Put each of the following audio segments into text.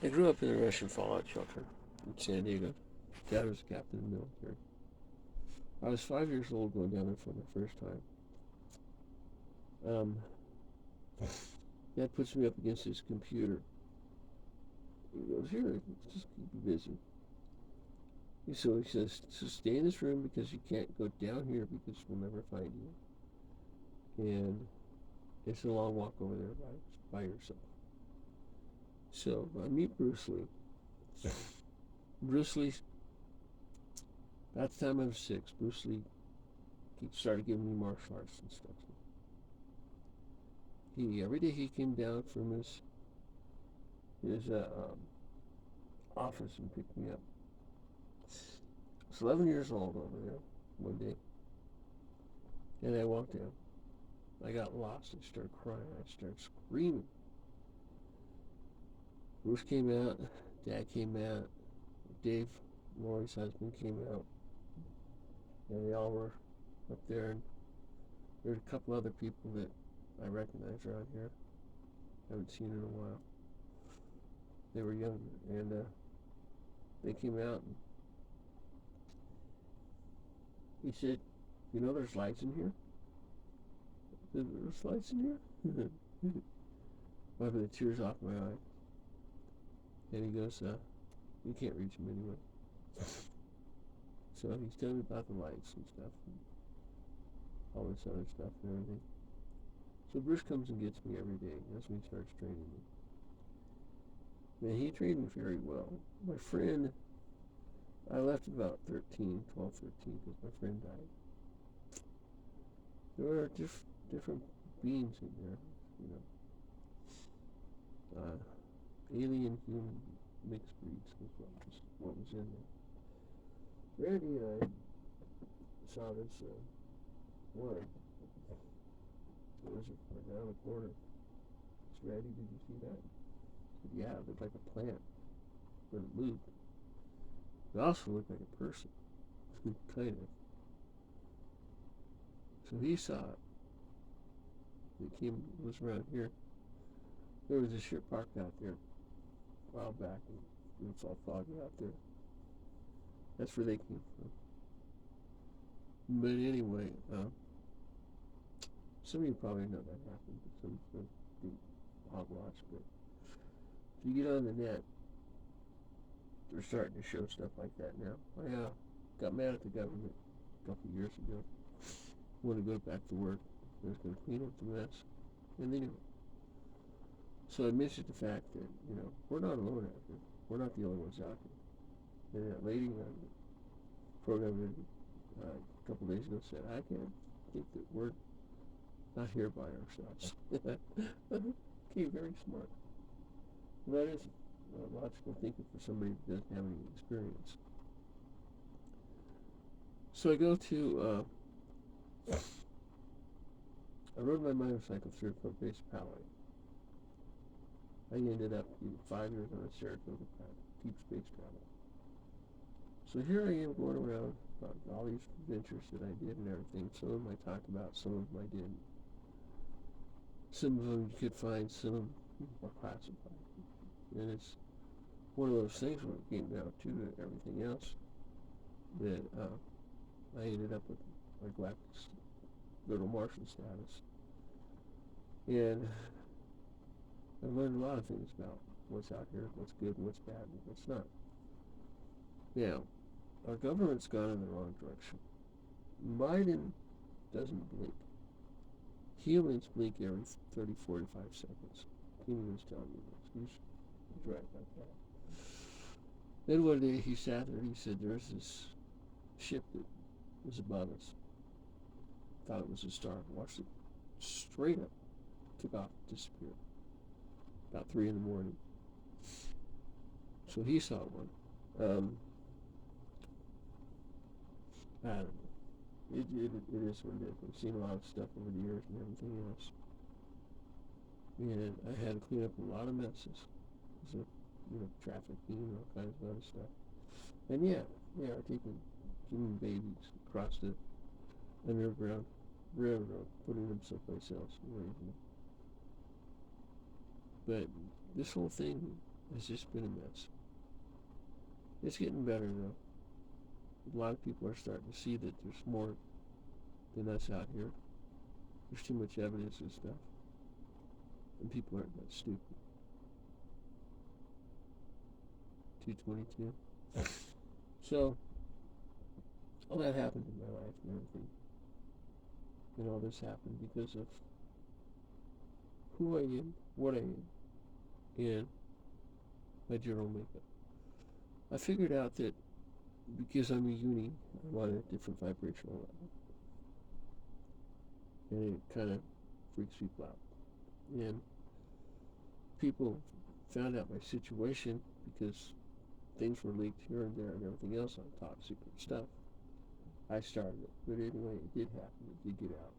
I grew up in a Russian fallout shelter in San Diego. Dad was a captain in the military. I was 5 years old going down there for the first time. Um, Dad puts me up against his computer. He goes, "Here, just keep you busy." So he says, "So stay in this room because you can't go down here because we'll never find you. And it's a long walk over there by yourself." So I meet Bruce Lee. Bruce Lee, about the time I was 6, Bruce Lee he started giving me martial arts instruction. Every day he came down from his office and picked me up. I was 11 years old over there one day, and I walked in. I got lost. I started crying. I started screaming. Bruce came out. Dad came out. Dave, Lori's husband, came out, and they all were up there. And there's a couple other people that I recognize around here. I haven't seen in a while. They were younger, and they came out, and he said, "You know, there's lights in here." I said, "There's lights in here." Wiping the tears off my eye, and he goes, "You can't reach him anyway." So he's telling me about the lights and stuff, and all this other stuff and everything. So Bruce comes and gets me every day. That's when he starts training me. And he trained me very well. My friend, I left at about 13, 12, 13, because my friend died. There were different beings in there, you know. Alien human mixed breeds was what was in there. Randy and I saw this one. It was down the corner. It's Randy, did you see that? I said, yeah, it looked like a plant, but it moved. It also looked like a person, kind of. So he saw it. It was around here. There was a ship parked out there a while back, and it's all foggy out there. That's where they came from. But anyway, some of you probably know that happened, but some do hogwash. But if you get on the net, they're starting to show stuff like that now. I got mad at the government a couple of years ago. Wanted to go back to work. I was going to clean up the mess, and they knew it. So I mentioned the fact that we're not alone out here. We're not the only ones out here. And that lady on the program a couple of days ago said, "I can't think that we're not here by ourselves." Okay, very smart. Well, that is logical thinking for somebody that doesn't have any experience. So I go to, I rode my motorcycle through a foot-based palette. I ended up 5 years on a Saratoga path, deep space travel. So here I am going around about all these adventures that I did and everything. Some of them I talked about, some of them I didn't. Some of them you could find, some of them were classified. And it's one of those things when it came down to everything else that I ended up with my galactic little Martian status. And I learned a lot of things about what's out here, what's good, what's bad, and what's not. Now, our government's gone in the wrong direction. Biden doesn't blink. Humans blink every 30, 45 seconds. Keenan was telling me this. He's right about that. Then one day he sat there and he said, "There's this ship that was above us. Thought it was a star. Watched it straight up. Took off, disappeared. About 3 in the morning." So he saw one. I don't know. It is what it is. We've seen a lot of stuff over the years and everything else. And I had to clean up a lot of messes. So, trafficking and all kinds of other stuff. And yeah, we're taking human babies across the underground railroad, putting them someplace else and raising them. But this whole thing It's just been a mess. It's getting better though. A lot of people are starting to see that there's more than us out here. There's too much evidence and stuff. And people aren't that stupid. 222. So, all that happened in my life and everything. And all this happened because of who I am, what I am, and my general makeup. I figured out that because I'm a uni, I'm on a different vibrational level. And it kind of freaks people out. And people found out my situation because things were leaked here and there and everything else on top secret stuff. I started it, but anyway, it did happen. It did get out,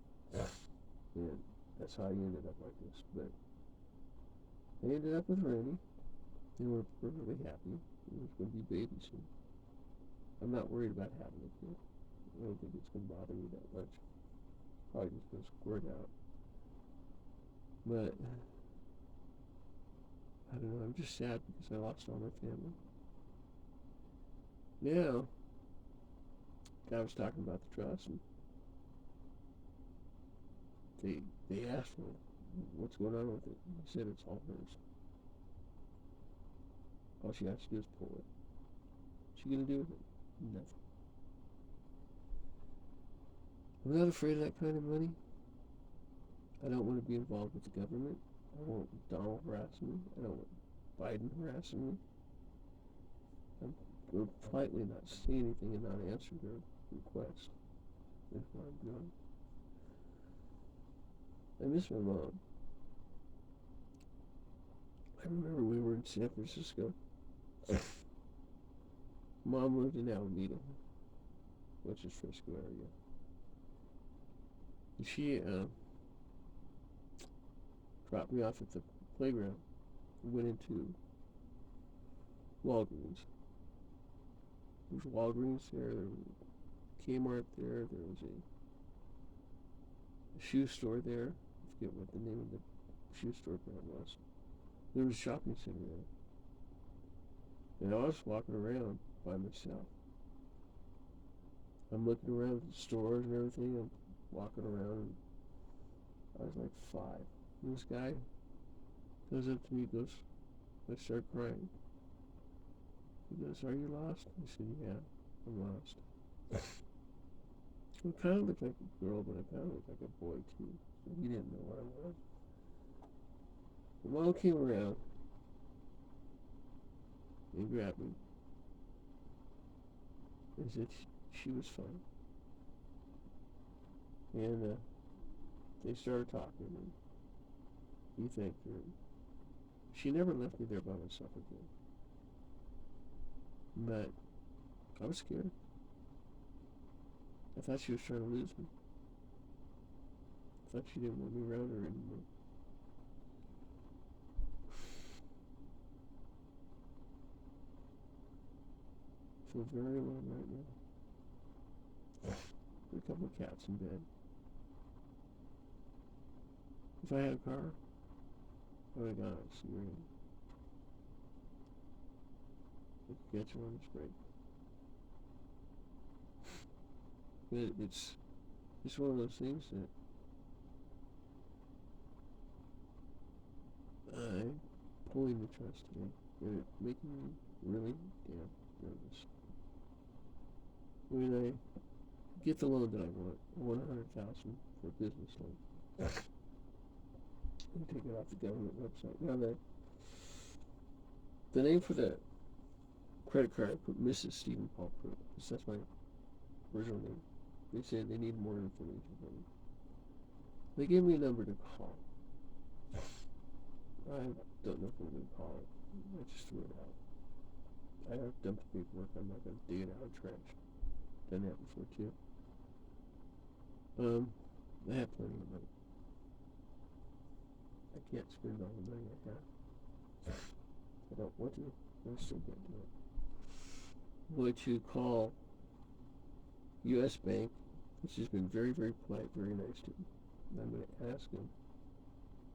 and that's how I ended up like this. But I ended up with Randy, and we're perfectly happy. There's going to be babies soon. I'm not worried about having a kid. I don't think it's going to bother me that much. Probably just going to squirt out. But I don't know. I'm just sad because I lost all my family. Now, guy was talking about the trust, and they asked me what's going on with it. And I said it's all hers. All she has to do is pull it. What's she gonna do with it? Nothing. I'm not afraid of that kind of money. I don't want to be involved with the government. I don't want Donald harassing me. I don't want Biden harassing me. I'm going to politely not say anything and not answer their request. That's what I'm doing. I miss my mom. I remember we were in San Francisco. Mom lived in Alameda, which is Frisco area. And she dropped me off at the playground. Went into Walgreens. There was Walgreens there was Kmart there, there was a shoe store there. I forget what the name of the shoe store brand was. There was a shopping center there. And I was walking around by myself. I'm looking around at the stores and everything. I'm walking around, and I was like 5. And this guy goes up to me, goes, I start crying. He goes, "Are you lost?" I said, "Yeah, I'm lost." I kind of looked like a girl, but I kind of looked like a boy too. So he didn't know what I was. The mom came around and grabbed me and said she was fine. And they started talking, and he thanked her. She never left me there by myself again. But I was scared. I thought she was trying to lose me. I thought she didn't want me around her anymore. I feel very alone right now. With a couple of cats in bed. If I had a car, I would have gone out to see Randy. I could catch her on this break. But it's one of those things that I'm pulling the trust today, and it's making me really damn nervous. When I get the loan that I want $100,000 for a business loan. And take it off the government website. Now the name for the credit card, I put Mrs. Stephen Paul Pruitt, because that's my original name. They said they need more information from me. They gave me a number to call. I don't know if I'm going to call it. I just threw it out. I have dumped paperwork. I'm not going to dig it out of the trash. Done that before too. I have plenty of money. I can't spend all the money I have. I don't want to. I still can't do it. I'm going to call U.S. Bank, which has been very, very polite, very nice to me. And I'm going to ask them,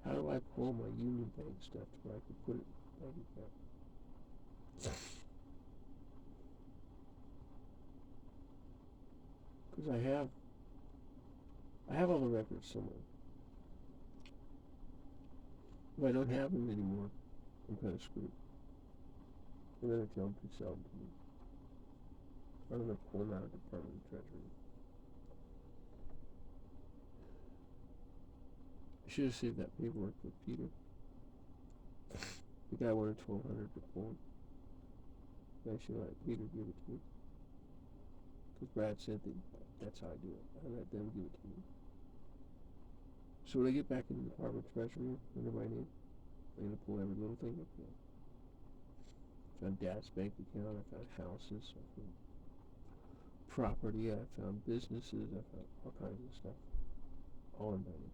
how do I pull my Union Bank stuff to where I can put it in my bank account? Because I have all the records somewhere. If I don't have them anymore, I'm kind of screwed. I'm going to tell them to sell them to me. I'm going to pull them out of the Department of Treasury. I should have saved that paperwork with Peter. The guy wanted $1,200 to pull him. I should let Peter give it to me. Because Brad said that's how I do it. I let them give it to me. So when I get back in the Department of Treasury under my name, I'm going to pull every little thing up there. I found Dad's bank account. I found houses. I found property. I found businesses. I found all kinds of stuff. All in my name.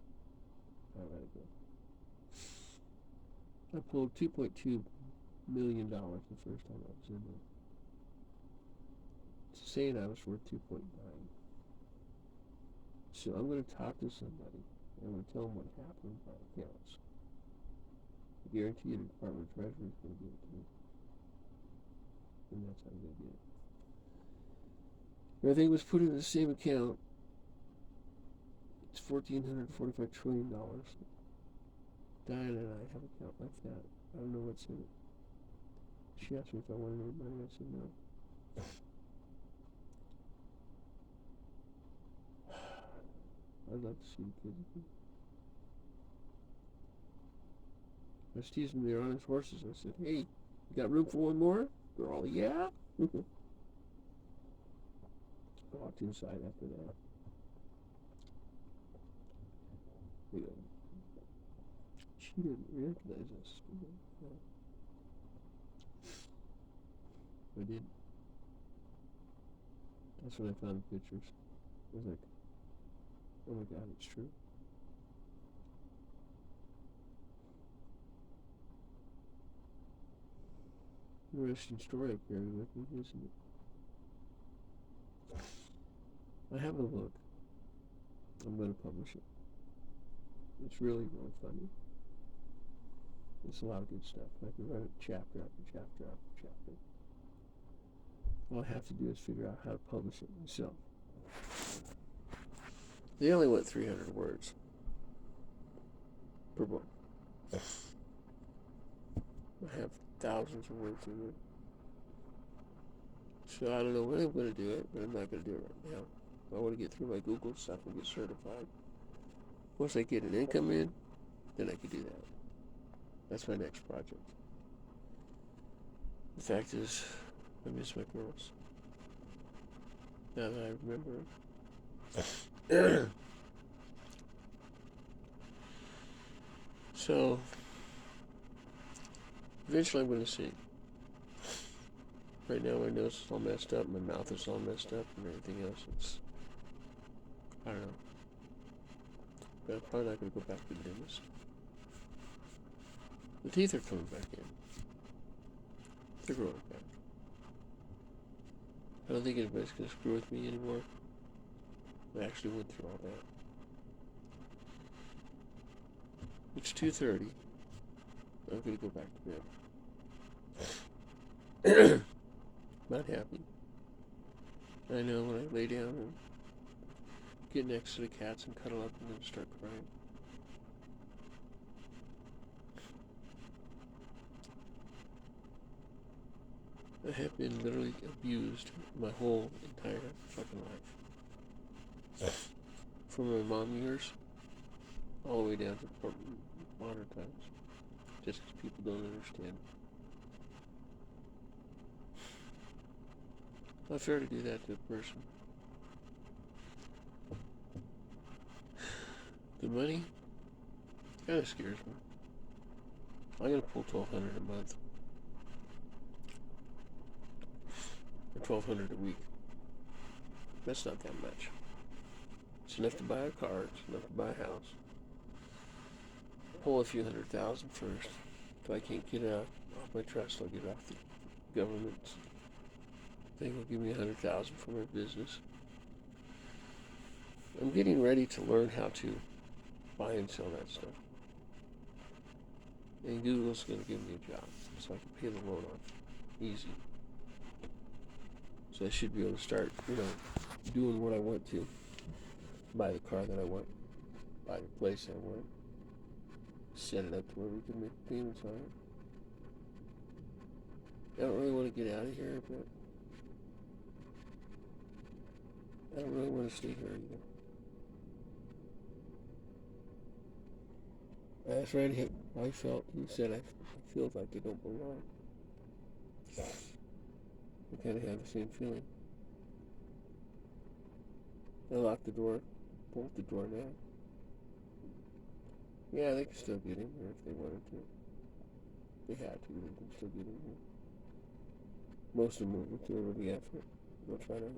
I let it go. I pulled $2.2 million the first time I was in there. It's saying I was worth 2.9. So I'm going to talk to somebody. I'm going to tell them what happened with my accounts. I guarantee you the Department of Treasury is going to give it to me. And that's how I'm going to get it. Everything was put in the same account. It's $1,445 trillion. Diana and I have an account like that. I don't know what's in it. She asked me if I wanted any money. I said no. I'd love to see the kids again. I was teasing them. They were on his horses. I said, hey, you got room for one more? They're all, yeah. I walked inside after that. They go, she didn't recognize us. I did. That's when I found the pictures. I was like, oh my God, it's true. Interesting story I carry with me, isn't it? I have a book. I'm going to publish it. It's really, really funny. It's a lot of good stuff. I can write it chapter after chapter after chapter. All I have to do is figure out how to publish it myself. They only want 300 words per book. I have thousands of words in it. So I don't know when I'm going to do it, but I'm not going to do it right now. I want to get through my Google stuff and get certified. Once I get an income in, then I can do that. That's my next project. The fact is, I miss my girls. Now that I remember. So, eventually I'm going to sing. Right now my nose is all messed up, my mouth is all messed up, and everything else. I don't know. But I'm probably not going to go back to the dentist. The teeth are coming back in. They're growing back. I don't think anybody's going to screw with me anymore. I actually went through all that. It's 2:30. I'm going to go back to bed. Not happy. I know when I lay down and get next to the cats and cuddle up and then start crying. I have been literally abused my whole entire fucking life. From my mom years, all the way down to modern times. Just because people don't understand. Not fair to do that to a person. The money kind of scares me. I'm going to pull $1,200 a month. Or $1,200 a week. That's not that much. It's enough to buy a car. It's enough to buy a house. Pull a few $100,000 first. If I can't get it off my trust, I'll get it off the government. They will give me $100,000 for my business. I'm getting ready to learn how to buy and sell that stuff. And Google's going to give me a job so I can pay the loan off. easy. So I should be able to start, doing what I want to. Buy the car that I want. Buy the place I want. Set it up to where we can make payments on it. I don't really want to get out of here, but I don't really want to stay here either. I asked Randy how I felt. He said I feel like I don't belong. I kind of have the same feeling. I locked the door, bolt the door now. Yeah, they can still get in here if they wanted to. They had to. They can still get in here. Most of them will do it with the effort. They'll try to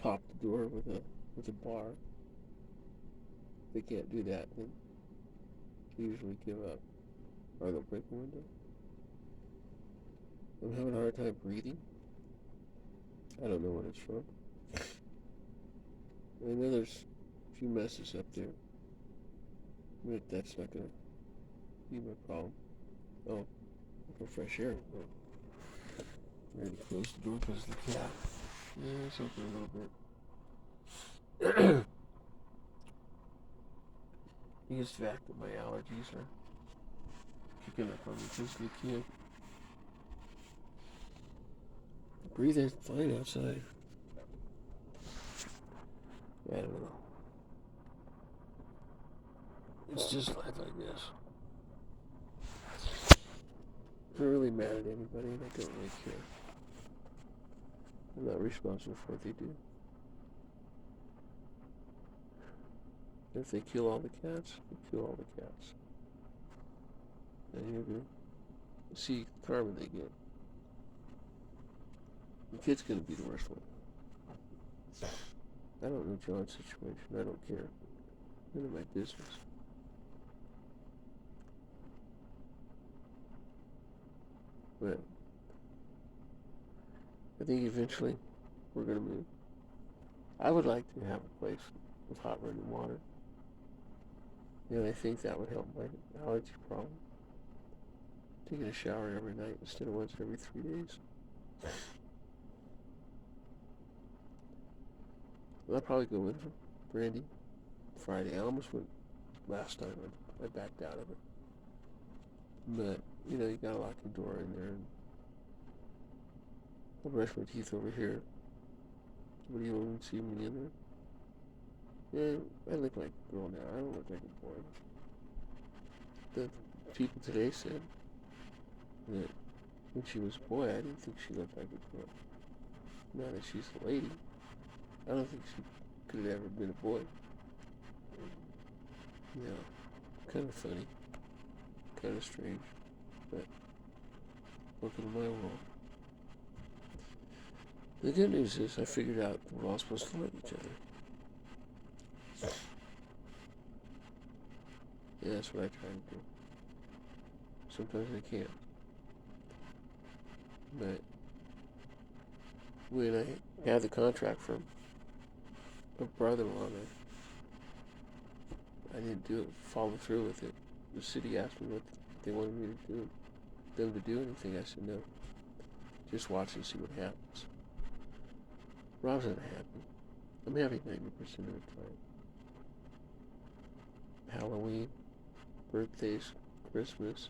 pop the door with a bar. If they can't do that, then they usually give up, or they'll break the window. I'm having a hard time breathing. I don't know what it's from. I know there's a few messes up there, but that's not going to be my problem. Oh, for fresh air. Oh. I already closed the door because of the cat. Yeah, it's open a little bit. I think it's the fact that my allergies are kicking up on me because they can't breathe fine outside. I don't know. It's just life, I guess. I'm not really mad at anybody, and I don't really care. I'm not responsible for what they do. If they kill all the cats, they kill all the cats. And you're going to see the karma they get. The kid's going to be the worst one. I don't know John's situation. I don't care. None of my business. But I think eventually we're going to move. I would like to have a place with hot running water. I think that would help my allergy problem. Taking a shower every night instead of once every 3 days. I'll probably go with Brandy Friday. I almost went last time. I backed out of it. But, you gotta lock the door in there. And I'll brush my teeth over here. Somebody won't see me in there. Yeah, I look like a girl now. I don't look like a boy. The people today said that when she was a boy, I didn't think she looked like a girl. Now that she's a lady, I don't think she could have ever been a boy. Kind of funny. Kind of strange. But welcome to my world. The good news is I figured out that we're all supposed to love each other. Yeah, that's what I try to do. Sometimes I can't. But when I had the contract from a brother-in-law, I didn't follow through with it. The city asked me what they wanted me to do, them to do anything. I said no. Just watch and see what happens. Rob's not happy. I'm happy 90% of the time. Halloween, birthdays, Christmas.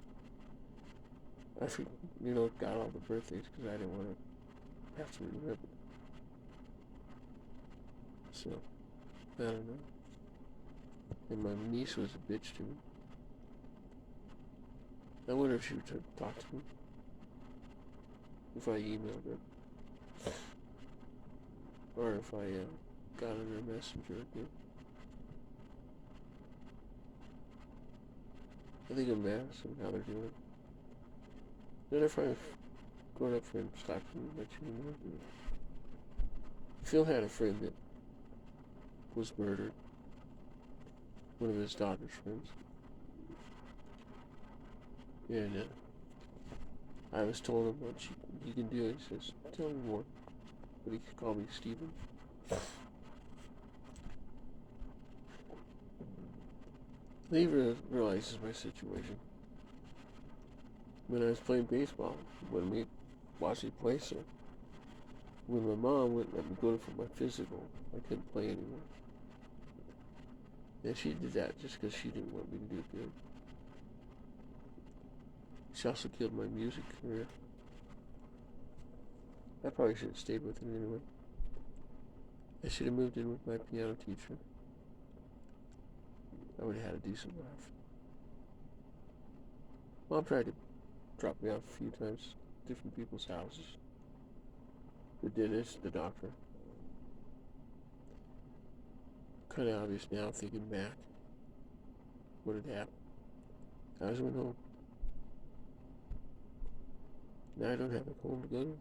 I got all the birthdays because I didn't want to have to remember. So, I don't know. And my niece was a bitch to me. I wonder if she would talk to me. If I emailed her. Or if I got on her messenger again. I think I'm asking how they're doing. None of our grown up friends talk to me much anymore. Phil had a friend that was murdered. One of his daughter's friends. And I was told him what he can do. He says, tell me more. But he could call me Stephen. He realizes my situation. When I was playing baseball, he wanted me watch me play. So when my mom wouldn't let me go for my physical, I couldn't play anymore. And she did that just because she didn't want me to do good. She also killed my music career. I probably should have stayed with it anyway. I should have moved in with my piano teacher. I would have had a decent life. Mom tried to drop me off a few times, different people's houses. The dentist, the doctor. Kind of obvious now, thinking back, what had happened. I just went home. Now I don't have a home to go to.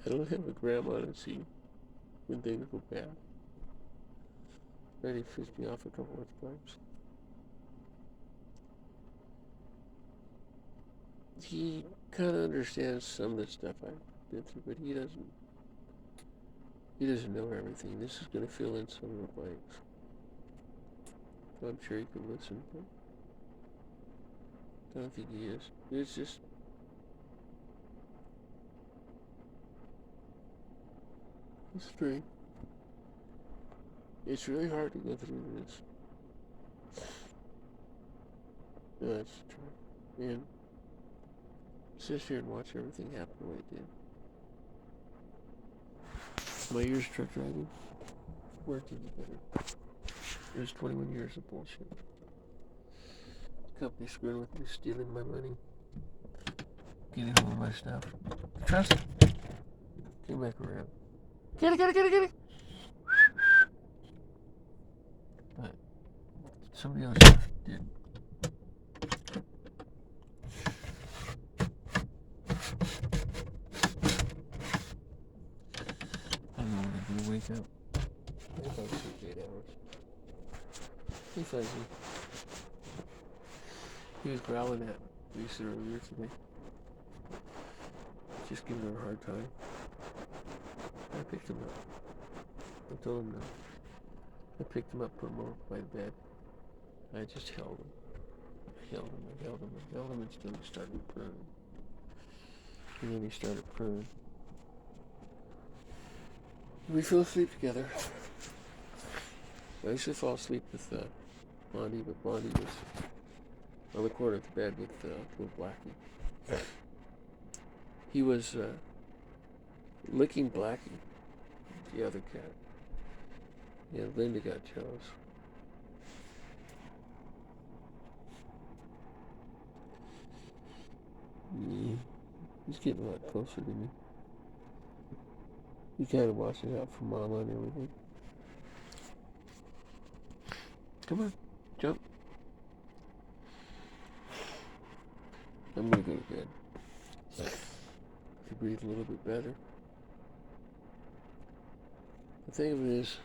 I don't have a grandma to see when things go bad. Freddie pissed me off a couple of times. He kind of understands some of the stuff I've been through, but he doesn't know everything. This is going to fill in some of the blanks. I'm sure he can listen, but I don't think he is. It's just, it's strange. It's really hard to go through this. No, that's true. And sit here and watch everything happen the way it did. My years truck driving worked even better. It was 21 years of bullshit. The company screwing with me, stealing my money, getting hold of my stuff. Trust it. Came back around. Get it. But somebody else did. I don't know when I'm gonna wake up. I think I'll sleep 8 hours. He finds me. He was growling at Lisa earlier today. Just giving her a hard time. I picked him up. I told him no. I picked him up, put him over by the bed. I just held him. I held him until he started purring. And then he started purring. We fell asleep together. I usually fall asleep with Blondie, but Blondie was on the corner of the bed with little Blackie. He was licking Blackie, the other cat. Yeah, Linda got jealous. Yeah, he's getting a lot closer to me. He kind of watches out for Mama and everything. Come on, jump. I'm gonna go to bed. To breathe a little bit better. The thing of it is,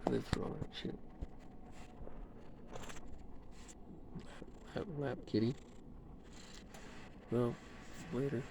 I lived through all that shit. Lap kitty. Well, later.